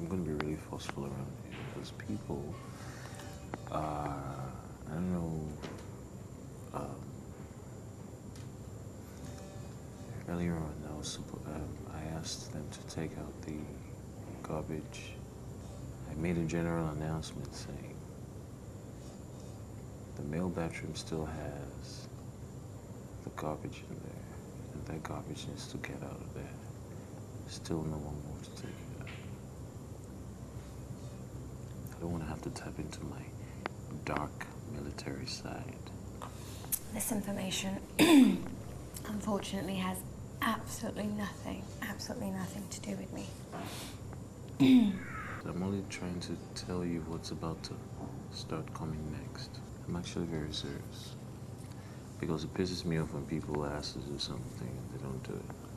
I'm going to be really forceful around here because people are, I don't know, earlier on I asked them to take out the garbage. I made a general announcement saying the male bathroom still has the garbage in there, and that garbage needs to get out of there. Still no one wants to take it out. I don't want to have to tap into my dark military side. This information, unfortunately, has absolutely nothing to do with me. I'm only trying to tell you what's about to start coming next. I'm actually very serious. Because it pisses me off when people ask to do something and they don't do it.